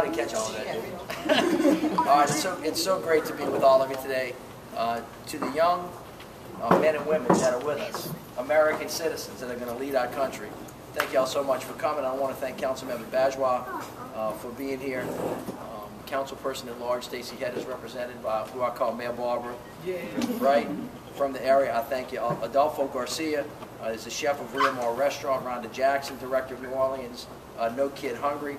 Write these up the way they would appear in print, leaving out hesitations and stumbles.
I didn't catch all of that. All right, it's so great to be with all of you today. To the young men and women that are with us, American citizens that are going to lead our country, thank you all so much for coming. I want to thank Councilmember Bajwa for being here. Councilperson at large, Stacey Head, is represented by who I call Mayor Barbara, right, from the area. I thank you. Adolfo Garcia is the chef of Rio Mall Restaurant. Rhonda Jackson, director of New Orleans No Kid Hungry.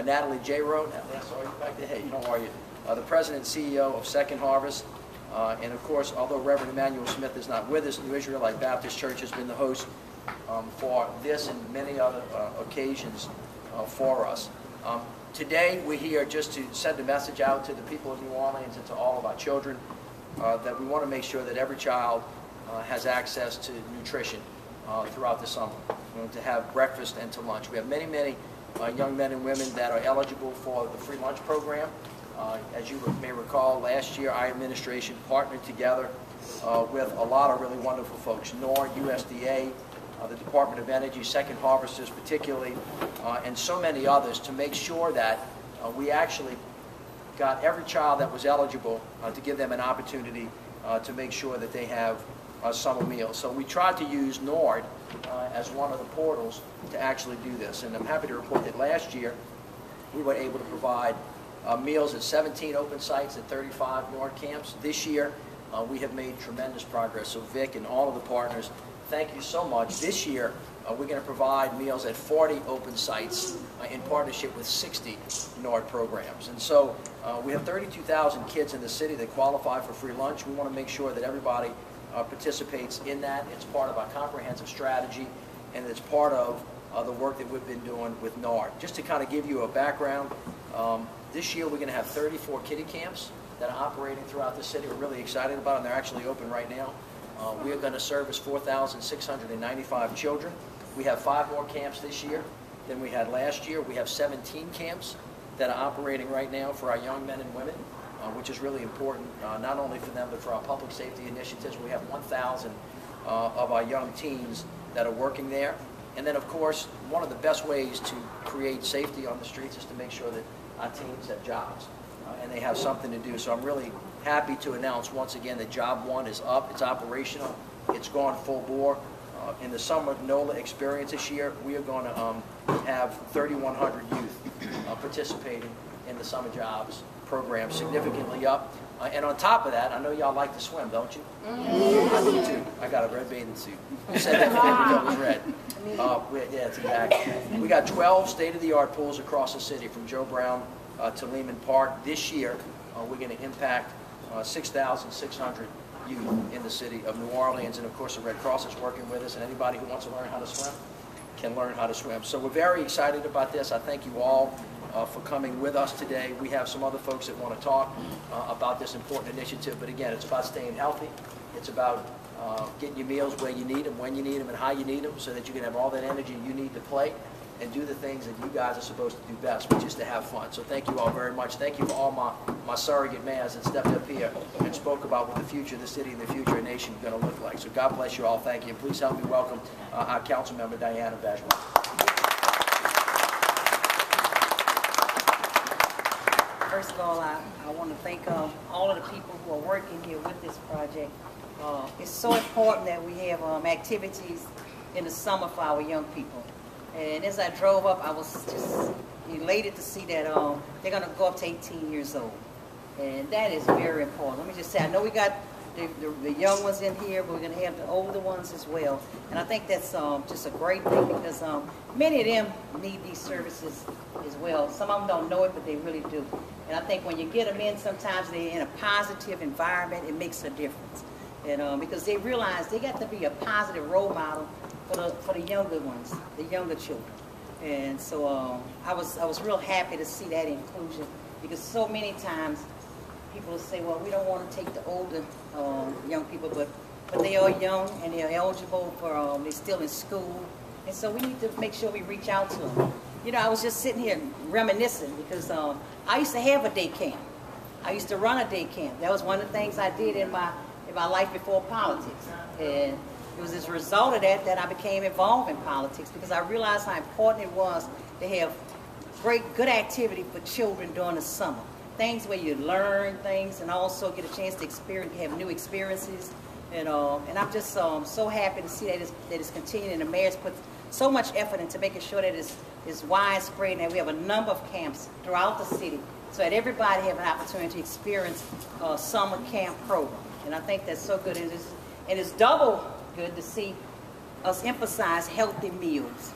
Natalie J. Rowe, I saw you back there. Hey, how are you? The president and CEO of Second Harvest. And of course, although Reverend Emmanuel Smith is not with us, New Israelite Baptist Church has been the host for this and many other occasions for us. Today, we're here just to send a message out to the people of New Orleans and to all of our children that we want to make sure that every child has access to nutrition throughout the summer, to have breakfast and to lunch. We have many, many young men and women that are eligible for the free lunch program. As you may recall, last year our administration partnered together with a lot of really wonderful folks, NORD, USDA, the Department of Energy, Second Harvesters particularly, and so many others to make sure that we actually got every child that was eligible to give them an opportunity to make sure that they have summer meals. So we tried to use NORD as one of the portals to actually do this. And I'm happy to report that last year we were able to provide meals at 17 open sites at 35 NORD camps. This year we have made tremendous progress. So Vic and all of the partners, thank you so much. This year we're going to provide meals at 40 open sites in partnership with 60 NORD programs. And so we have 32,000 kids in the city that qualify for free lunch. We want to make sure that everybody participates in that. It's part of our comprehensive strategy, and it's part of the work that we've been doing with NORD. Just to kind of give you a background, this year we're going to have 34 kiddie camps that are operating throughout the city. We're really excited about them. They're actually open right now. We are going to service 4,695 children. We have 5 more camps this year than we had last year. We have 17 camps that are operating right now for our young men and women, which is really important, not only for them, but for our public safety initiatives. We have 1,000 of our young teens that are working there. And then, of course, one of the best ways to create safety on the streets is to make sure that our teens have jobs and they have something to do. So I'm really happy to announce once again that Job 1 is up, it's operational, it's gone full bore. In the Summer NOLA experience this year, we are going to have 3,100 youth participating in the Summer Jobs program, significantly up. And on top of that, I know y'all like to swim, don't you? I do too. I got a red bathing suit. You said that because it was red. Yeah, it's exactly. We got 12 state-of-the-art pools across the city, from Joe Brown to Lehman Park. This year, we're going to impact 6,600 youth in the city of New Orleans, and of course the Red Cross is working with us, and anybody who wants to learn how to swim can learn how to swim. So we're very excited about this. I thank you all for coming with us today. We have some other folks that want to talk about this important initiative, but again, it's about staying healthy. It's about getting your meals where you need them, when you need them, and how you need them, so that you can have all that energy you need to play and do the things that you guys are supposed to do best, which is to have fun. So thank you all very much. Thank you for all my surrogate mayors that stepped up here and spoke about what the future of the city and the future of the nation is going to look like. So God bless you all. Thank you. And please help me welcome our council member, Diana Bajwa. First of all, I want to thank all of the people who are working here with this project. It's so important that we have activities in the summer for our young people. And as I drove up, I was just elated to see that they're going to go up to 18 years old. And that is very important. Let me just say, I know we got the young ones in here, but we're going to have the older ones as well. And I think that's just a great thing, because many of them need these services as well. Some of them don't know it, but they really do. And I think when you get them in, sometimes they're in a positive environment, it makes a difference. And because they realize they got to be a positive role model for the younger ones, the younger children. And so I was real happy to see that inclusion, because so many times people will say, well, we don't want to take the older young people, but they are young and they're eligible for, they're still in school. And so we need to make sure we reach out to them. You know, I was just sitting here reminiscing, because I used to have a day camp. I used to run a day camp. That was one of the things I did in my life before politics. And it was as a result of that I became involved in politics, because I realized how important it was to have good activity for children during the summer. Things where you learn things and also get a chance to have new experiences. And I'm just so happy to see that it's continuing, and the mayor's put so much effort into making sure that it's widespread, and that we have a number of camps throughout the city so that everybody have an opportunity to experience a summer camp program. And I think that's so good. And it's double good to see us emphasize healthy meals.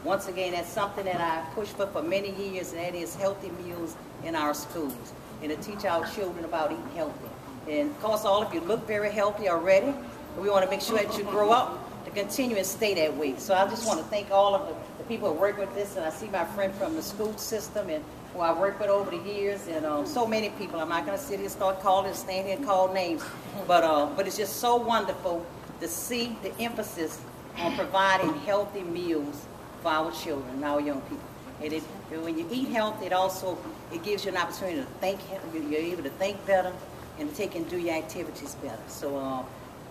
Once again, that's something that I pushed for many years, and that is healthy meals in our schools, and to teach our children about eating healthy. And of course, all of you look very healthy already, but we want to make sure that you grow up to continue and stay that way. So I just want to thank all of the people who work with this, and I see my friend from the school system and who I worked with over the years, and so many people. I'm not going to sit here and start calling, stand here and call names, but it's just so wonderful to see the emphasis on providing healthy meals for our children and our young people. And when you eat healthy, it gives you an opportunity to think. You're able to think better and take and do your activities better. So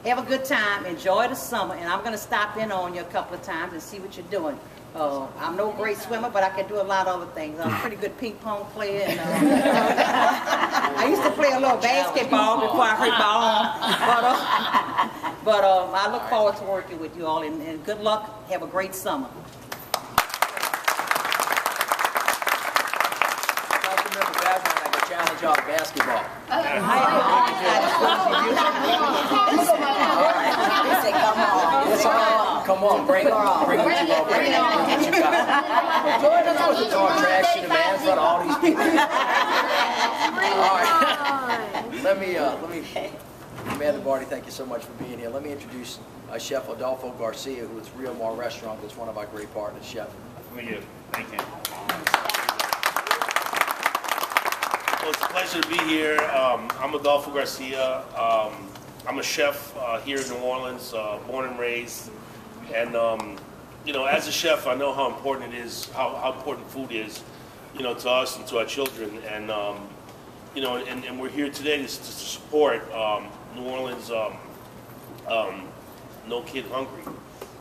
have a good time, enjoy the summer, and I'm going to stop in on you a couple of times and see what you're doing. I'm no great swimmer, but I can do a lot of other things. I'm a pretty good ping pong player. And, I used to play a little basketball before I hurt my arm. But I look forward to working with you all, and good luck. Have a great summer. Challenge y'all to basketball. Come on, bring what you got. What you got. You're supposed to talk trash to the man in front of all these people. All right. Let me, Amanda Barty, thank you so much for being here. Let me introduce Chef Adolfo Garcia, who is Real Mar Restaurant. That's one of our great partners, Chef. Thank you. Thank you. Well, it's a pleasure to be here. I'm Adolfo Garcia. I'm a chef here in New Orleans, born and raised. And, you know, as a chef, I know how important it is, how important food is, you know, to us and to our children. And, you know, and we're here today to support New Orleans No Kid Hungry.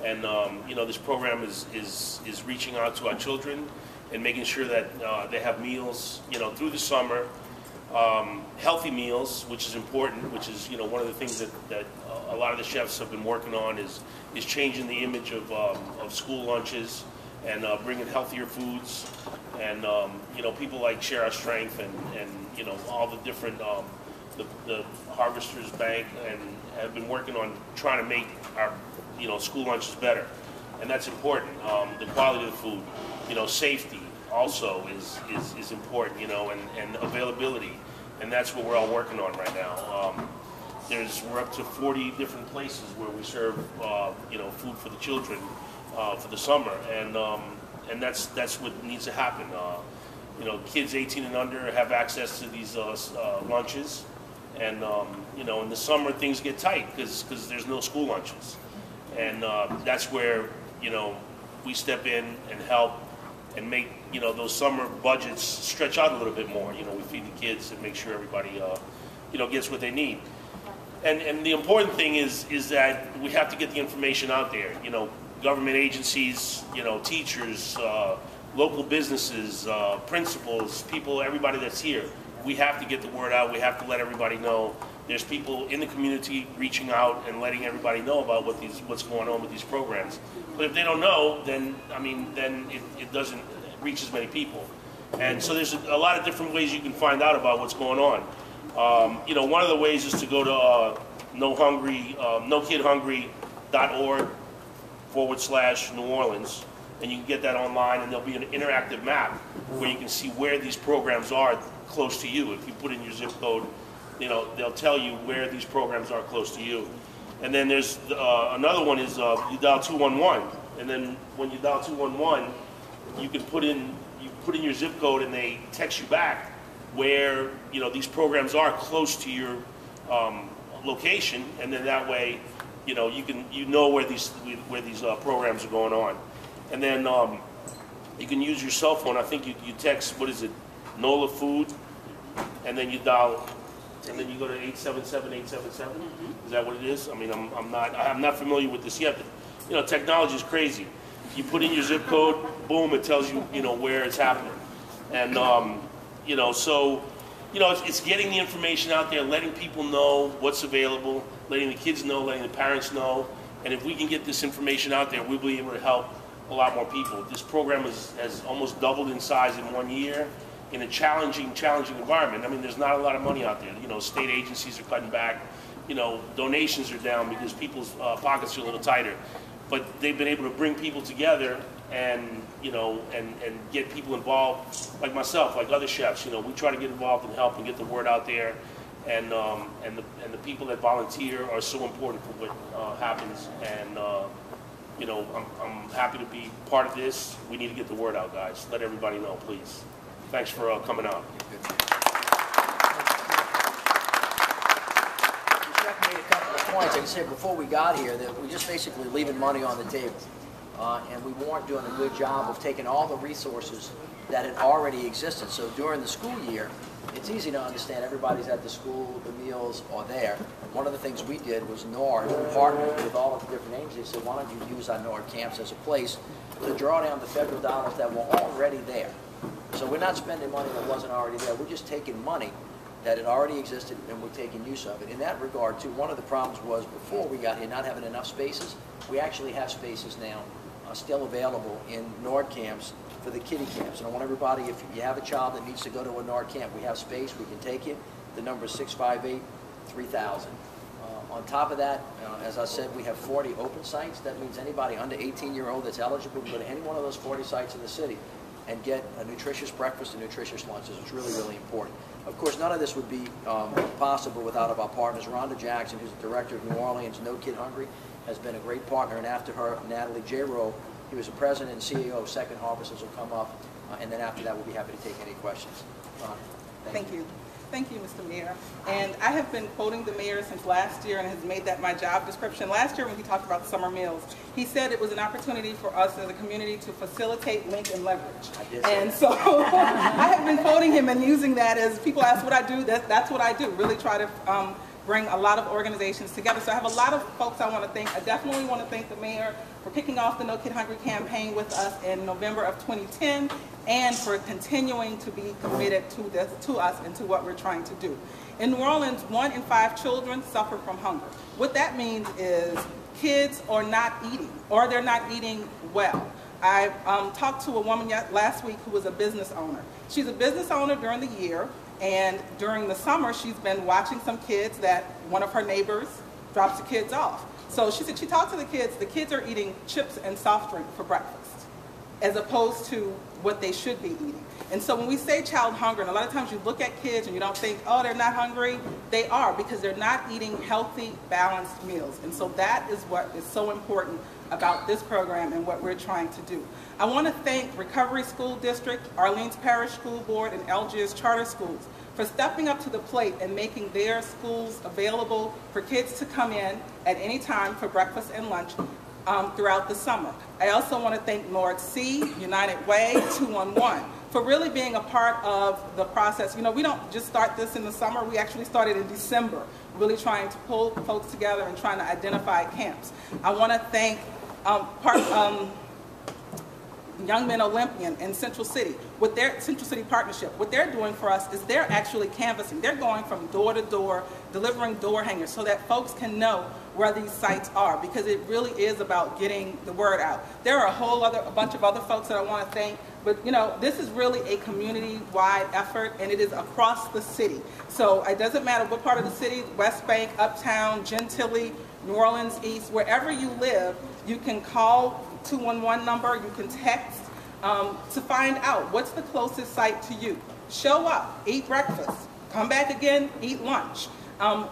And, you know, this program is reaching out to our children and making sure that they have meals, you know, through the summer, healthy meals, which is important, which is, you know, one of the things that a lot of the chefs have been working on is changing the image of school lunches and bringing healthier foods. And, you know, people like Share Our Strength and you know, all the different, the Harvesters Bank, and have been working on trying to make our, you know, school lunches better. And that's important. The quality of the food, you know, safety also is important, you know, and availability. And that's what we're all working on right now. We're up to 40 different places where we serve, you know, food for the children for the summer, and that's what needs to happen. You know, kids 18 and under have access to these lunches, and you know, in the summer things get tight because there's no school lunches, and that's where, you know, we step in and help and make, you know, those summer budgets stretch out a little bit more. You know, we feed the kids and make sure everybody, you know, gets what they need. And the important thing is that we have to get the information out there. You know, government agencies, you know, teachers, local businesses, principals, people, everybody that's here. We have to get the word out. We have to let everybody know. There's people in the community reaching out and letting everybody know about what's going on with these programs. But if they don't know, then I mean, then it doesn't reach as many people. And so there's a lot of different ways you can find out about what's going on. You know, one of the ways is to go to nokidhungry.org/New Orleans, and you can get that online, and there'll be an interactive map where you can see where these programs are close to you. If you put in your zip code, you know, they'll tell you where these programs are close to you. And then there's another one is you dial 211, and then when you dial 211, you can put in your zip code, and they text you back where, you know, these programs are close to your location, and then that way, you know, you know where these programs are going on. And then you can use your cell phone. I think you text, what is it, NOLA Food, and then you dial, and then you go to 877-877. Is that what it is? I mean, I'm not familiar with this yet, but, you know, technology is crazy. You put in your zip code, boom, it tells you, you know, where it's happening. And, you know, so, you know, it's getting the information out there, letting people know what's available, letting the kids know, letting the parents know. And if we can get this information out there, we'll be able to help a lot more people. This program has almost doubled in size in 1 year in a challenging environment. I mean, there's not a lot of money out there. You know, state agencies are cutting back. You know, donations are down because people's pockets are a little tighter. But they've been able to bring people together and, you know, and get people involved, like myself, like other chefs. You know, we try to get involved and help and get the word out there. And the people that volunteer are so important for what happens. And, you know, I'm happy to be part of this. We need to get the word out, guys. Let everybody know, please. Thanks for coming out. Made a couple of points. Like I said before we got here, that we're just basically leaving money on the table, and we weren't doing a good job of taking all the resources that had already existed. So during the school year, it's easy to understand everybody's at the school, the meals are there. One of the things we did was NORD partnered with all of the different agencies. Said, why don't you use our NORD camps as a place to draw down the federal dollars that were already there. So we're not spending money that wasn't already there. We're just taking money that had already existed, and we're taking use of it. In that regard, too, one of the problems was before we got here not having enough spaces. We actually have spaces now still available in NORD camps for the kiddie camps. And I want everybody, if you have a child that needs to go to a NORD camp, we have space, we can take you. The number is 658-3000. On top of that, as I said, we have 40 open sites. That means anybody under 18-year-old that's eligible can go to any one of those 40 sites in the city and get a nutritious breakfast and nutritious lunches. It's really, really important. Of course, none of this would be possible without our partners. Rhonda Jackson, who's the director of New Orleans No Kid Hungry, has been a great partner. And after her, Natalie J. Rowe, he was the president and CEO of Second Harvesters, will come up. And then after that, we'll be happy to take any questions. Rhonda, thank you. Thank you, Mr. Mayor. And I have been quoting the mayor since last year and has made that my job description. Last year when he talked about summer meals, he said it was an opportunity for us as a community to facilitate, link, and leverage. And so I have been quoting him and using that as people ask what I do, that's what I do, really try to bring a lot of organizations together. So I have a lot of folks I want to thank. I definitely want to thank the mayor for kicking off the No Kid Hungry campaign with us in November of 2010 and for continuing to be committed to us and to what we're trying to do. In New Orleans, 1 in 5 children suffer from hunger. What that means is kids are not eating, or they're not eating well. I talked to a woman last week who was a business owner. She's a business owner during the year, and during the summer she's been watching some kids that one of her neighbors drops the kids off. So she said she talked to the kids are eating chips and soft drink for breakfast, as opposed to what they should be eating. And so when we say child hunger, and a lot of times you look at kids and you don't think, oh, they're not hungry. They are, because they're not eating healthy, balanced meals. And so that is what is so important about this program and what we're trying to do. I want to thank Recovery School District, Orleans Parish School Board, and Algiers Charter Schools for stepping up to the plate and making their schools available for kids to come in at any time for breakfast and lunch throughout the summer. I also want to thank NORDC, United Way, 211 for really being a part of the process. You know, we don't just start this in the summer. We actually started in December, really trying to pull folks together and trying to identify camps. I want to thank Young Men Olympian in Central City, with their Central City partnership. What they're doing for us is they're actually canvassing. They're going from door to door, delivering door hangers so that folks can know where these sites are, because it really is about getting the word out. There are a bunch of other folks that I want to thank, but you know, this is really a community-wide effort, and it is across the city. So it doesn't matter what part of the city, West Bank, Uptown, Gentilly, New Orleans East, wherever you live, you can call 211 number, you can text to find out what's the closest site to you. Show up, eat breakfast, come back again, eat lunch.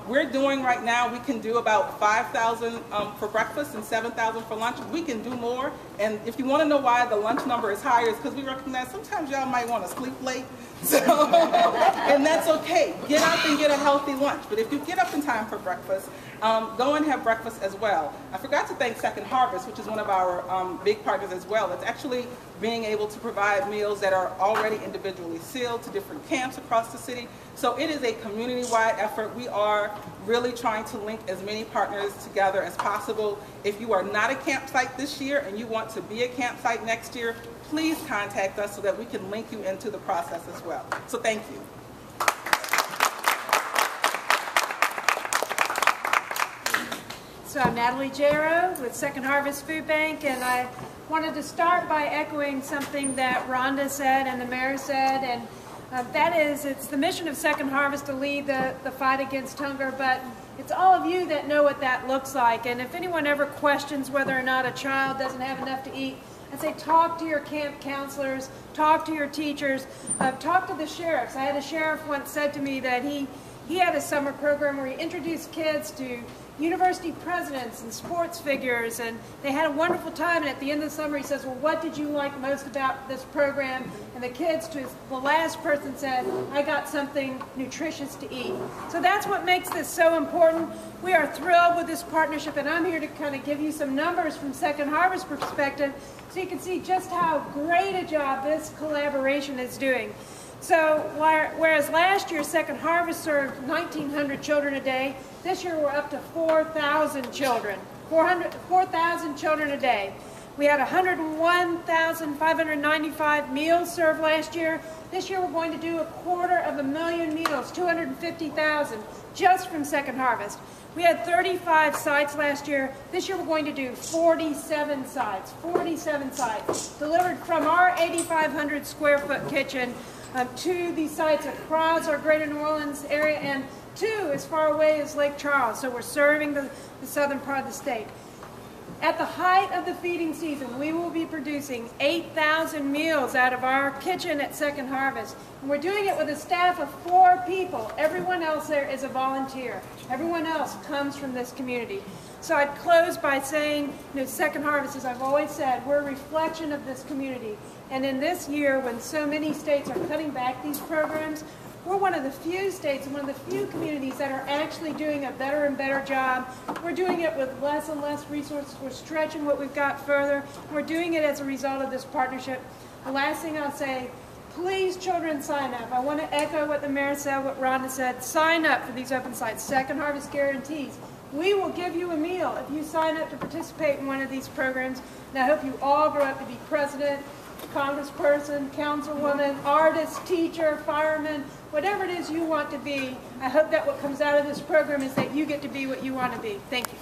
We're doing right now, we can do about 5,000 for breakfast and 7,000 for lunch. We can do more, and if you want to know why the lunch number is higher, it's because we recognize sometimes y'all might want to sleep late, so, and that's okay. Get up and get a healthy lunch, but if you get up in time for breakfast, go and have breakfast as well. I forgot to thank Second Harvest, which is one of our big partners as well. It's actually being able to provide meals that are already individually sealed to different camps across the city. So it is a community-wide effort. We are really trying to link as many partners together as possible. If you are not a campsite this year and you want want to be a campsite next year, please contact us so that we can link you into the process as well. So thank you. So I'm Natalie Jarrow with Second Harvest Food Bank, and I wanted to start by echoing something that Rhonda said and the mayor said, and that is, it's the mission of Second Harvest to lead the fight against hunger, but it's all of you that know what that looks like. And if anyone ever questions whether or not a child doesn't have enough to eat, I'd say talk to your camp counselors, talk to your teachers, talk to the sheriffs. I had a sheriff once said to me that he had a summer program where he introduced kids to university presidents and sports figures, and they had a wonderful time. And at the end of the summer he says, well, what did you like most about this program? And the kids, to the last person, said, I got something nutritious to eat. So that's what makes this so important. We are thrilled with this partnership, and I'm here to kind of give you some numbers from Second Harvest perspective so you can see just how great a job this collaboration is doing. So whereas last year Second Harvest served 1,900 children a day, this year we're up to 4,000 children, 4,000 children a day. We had 101,595 meals served last year. This year we're going to do 250,000 meals, 250,000, just from Second Harvest. We had 35 sites last year. This year we're going to do 47 sites, delivered from our 8,500 square foot kitchen to these sites across our greater New Orleans area, and to as far away as Lake Charles. So we're serving the southern part of the state. At the height of the feeding season, we will be producing 8,000 meals out of our kitchen at Second Harvest. And we're doing it with a staff of 4 people. Everyone else there is a volunteer. Everyone else comes from this community. So I'd close by saying, Second Harvest, as I've always said, we're a reflection of this community. And in this year, when so many states are cutting back these programs, we're one of the few states and one of the few communities that are actually doing a better and better job. We're doing it with less and less resources. We're stretching what we've got further. We're doing it as a result of this partnership. The last thing I'll say, please, children, sign up. I want to echo what the mayor said, what Rhonda said. Sign up for these open sites. Second Harvest guarantees. We will give you a meal if you sign up to participate in one of these programs. And I hope you all grow up to be president, congressperson, councilwoman, artist, teacher, fireman, whatever it is you want to be. I hope that what comes out of this program is that you get to be what you want to be. Thank you.